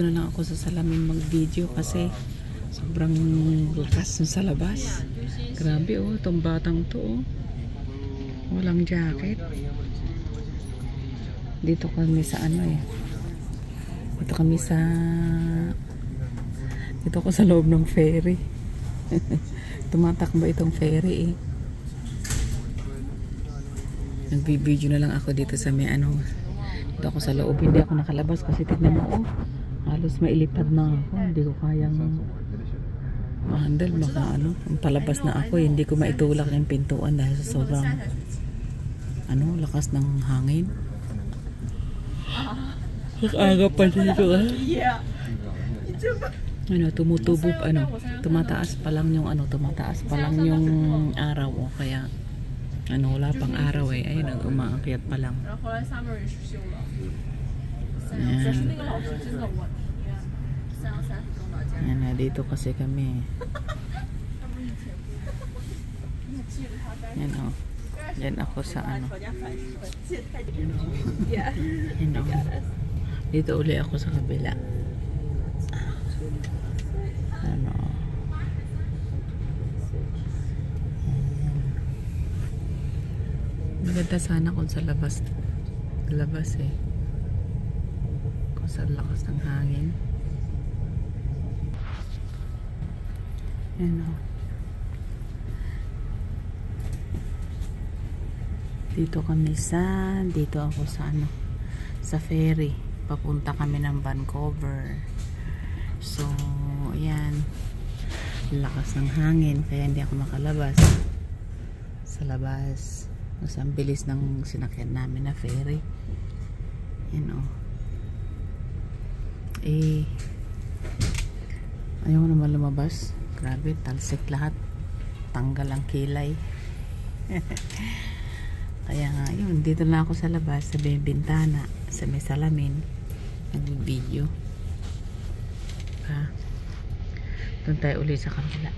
dito na lang ako sa salamin mag-video kasi sobrang lakas sa labas. Grabe oh, itong batang to oh. Walang jacket. Dito kami sa ano eh. Dito kami sa dito ako sa loob ng ferry. Tumatakbo itong ferry eh. Nagbibideo na lang ako dito sa may ano. Dito ako sa loob, hindi ako nakalabas kasi tignan mo oh, halos mailipad na ako, hindi ko kayang handle, baka ano, palabas na ako eh. Hindi ko maitulak yung pintuan dahil sa sobrang ano, lakas ng hangin. Aga pa dito ah. Ano, tumutubo, ano, tumataas pa lang yung ano, tumataas pa lang yung araw oh, kaya ano, wala pang araw eh. Ayun, umaakyat pa lang. Ayan. Ayan na, dito kasi kami. Ayan o. Ayan ako sa ano. Ayan o. Dito uli ako sa kabila. Ano o. Maganda sana kung sa labas eh, kung sa lakas ng hangin. Ayan o. Dito ako sa ano, sa ferry, papunta kami ng Vancouver. So ayan, lakas ng hangin kaya hindi ako makalabas sa labas. Mas ang bilis ng sinakyan namin na ferry. Yan o. Eh, ayaw naman lumabas. Grabe, talsik lahat. Tanggal ang kilay. Kaya nga, yun, dito na ako sa labas, sa bintana, sa may salamin. Nag-video. Doon tayo uli sa kabila.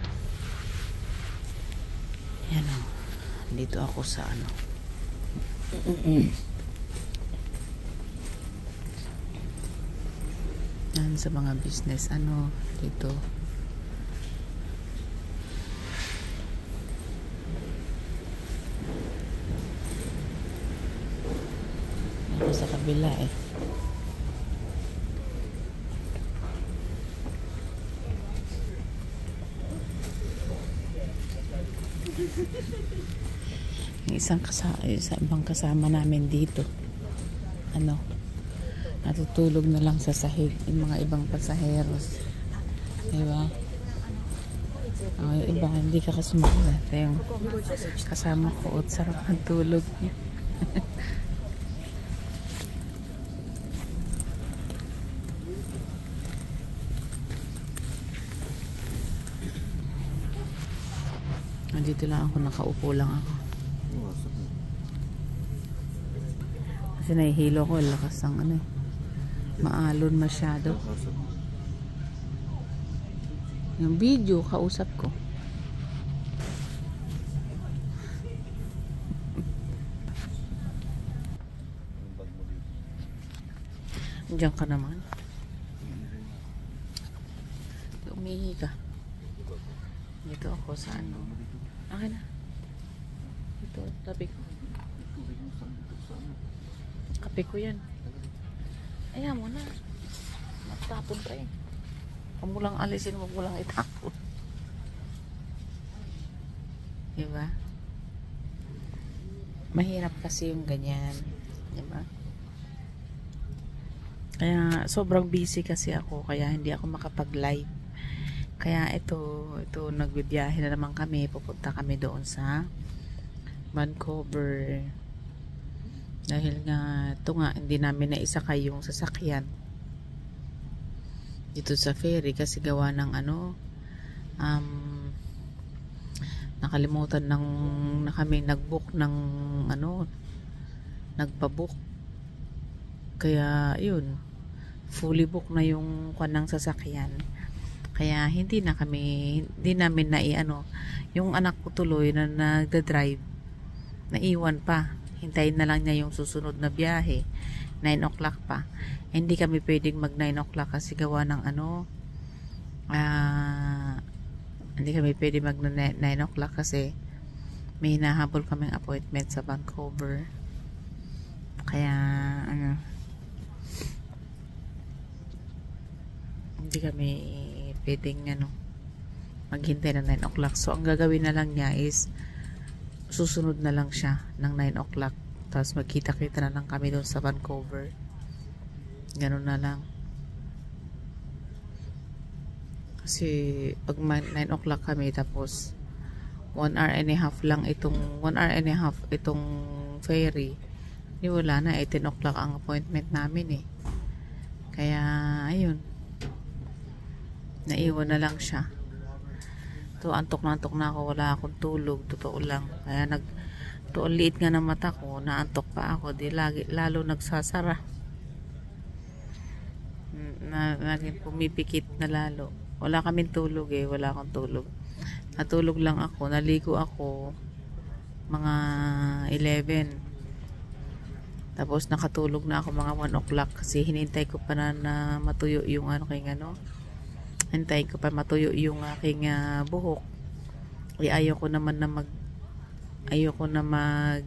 Yan o. Dito ako sa ano. Yan sa mga business ano dito. Ako sa kabila eh. Yung ibang kasama namin dito, ano, natutulog na lang sa sahig yung mga ibang pasaheros, diba? Yung iba hindi ka kasumula, yung kasama ko at sarap ang tulog niya. Dito lang ako, nakaupo lang ako. Kasi nahihilo ko, lakas ng ano eh. Maalon masyado. Yung video, kausap ko. Diyan ka naman. Umihi ka. Dito ako sa ano. Akin na. Dito, tabi ko. Kape ko yan. Ayan mo na. Matapon pa eh. Huwag mo lang alisin, huwag mo lang itapon. Diba? Mahirap kasi yung ganyan. Diba? Kaya sobrang busy kasi ako. Kaya hindi ako makapag-live. Kaya ito nagbibiyahe na naman kami. Pupunta kami doon sa Vancouver. Dahil nga, ito nga, hindi namin naisakay yung sasakyan dito sa ferry kasi gawa ng ano, nakalimutan na kami nag-book ng ano, nagpa-book. Kaya, yun, fully book na yung kanang sasakyan. Kaya, hindi namin ano, yung anak ko tuloy na nagda-drive, naiwan pa. Hintayin na lang niya yung susunod na biyahe. 9 o'clock pa. Hindi kami pwedeng mag 9 o'clock kasi gawa ng ano, hindi kami pwedeng mag 9 o'clock kasi may hinahabol kaming appointment sa Vancouver. Kaya ano, hindi kami pwedeng ano, maghintay ng 9 o'clock. So ang gagawin na lang niya is susunod na lang siya ng 9 o'clock. Tapos magkita-kita na lang kami doon sa Vancouver. Ganun na lang. Kasi pag 9 o'clock kami tapos 1 hour and a half lang itong 1 hour and a half itong ferry. Di wala na, 10 o'clock ang appointment namin eh. Kaya ayun. Naiwan na lang siya. To antok na ako, wala akong tulog, totoo lang. Kaya to liit nga ng mata ko, naantok pa ako, di lalo nagsasara. Naging pumipikit na lalo. Wala kaming tulog eh, wala akong tulog. Natulog lang ako, naligo ako mga 11. Tapos nakatulog na ako mga 1 o'clock kasi hinintay ko pa na matuyo yung ano kay ano. Hintayin ko pa matuyo yung aking buhok. Ayoko na mag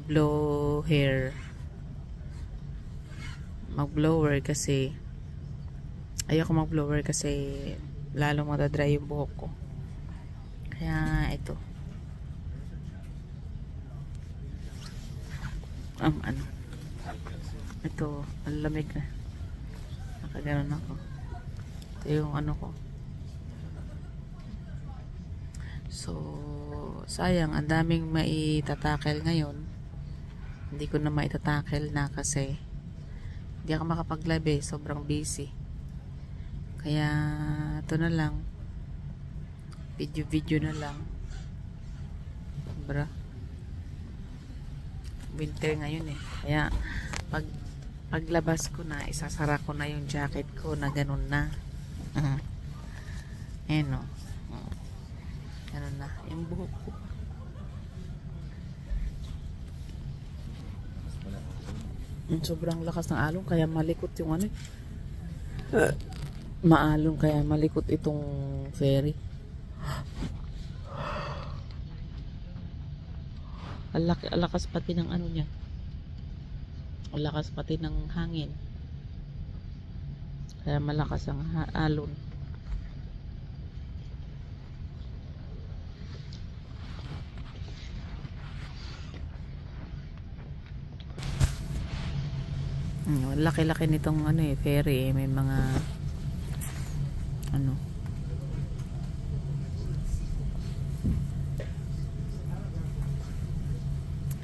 blow hair. Mag-blower kasi ayoko mag-blower kasi lalong matadry yung buhok ko. Kaya ito. Ano. Ito, ang lamig na. Nakaganon ako. Ito yung ano ko. So, sayang, ang daming maitatakel ngayon. Hindi ko na maitatakel na kasi hindi ako makapag-live eh. Sobrang busy. Kaya, ito na lang. Video na lang. Sobra. Winter ngayon eh. Kaya, paglabas ko na, isasara ko na yung jacket ko na ganun na. Ayan o. Ganun na. Yung buhok ko. Sobrang lakas ng alon kaya malikot yung ano. Maalon kaya malikot itong ferry. Alakas pati ng ano niya. Alakas pati ng hangin. Kaya malakas ang alon. Laki-laki nitong ano eh, ferry eh. May mga ano.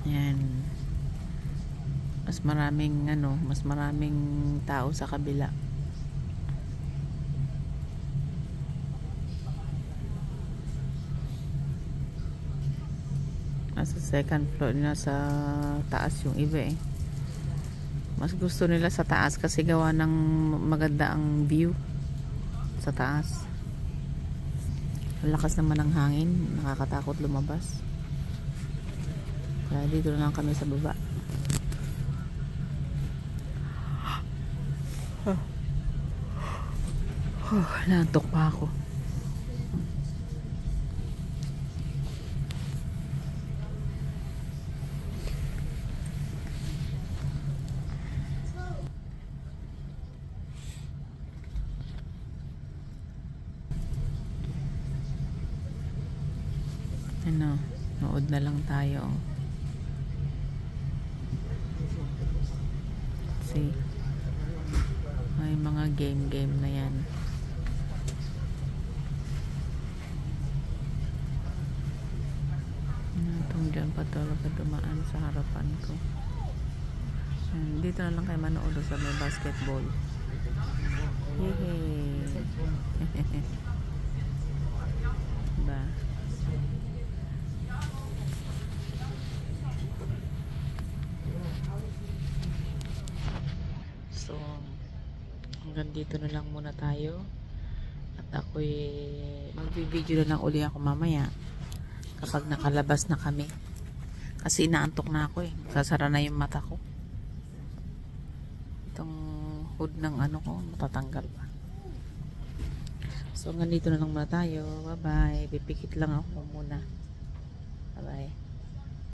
Yan. Mas maraming tao sa kabila. Nasa second floor na sa taas yung iba eh. Mas gusto nila sa taas kasi gawa ng maganda ang view sa taas. Lakas naman ng hangin, nakakatakot lumabas. Kaya dito na lang kami sa baba. Naantok pa ako. Ano, nood na lang tayo. See, may mga game na yan. Itong dyan patuloy ka dumaan sa harapan ko. Dito na lang kayo manood sa may basketball. Yehey. Diba? So, hanggang dito na lang muna tayo. At ako'y magbibideo na lang uli ako mamaya kapag nakalabas na kami. Kasi inaantok na ako eh. Sasara na yung mata ko. itong hood ng ano ko, matatanggal pa. So, ganito na lang muna tayo. Bye-bye. Pipikit lang ako muna. Bye-bye.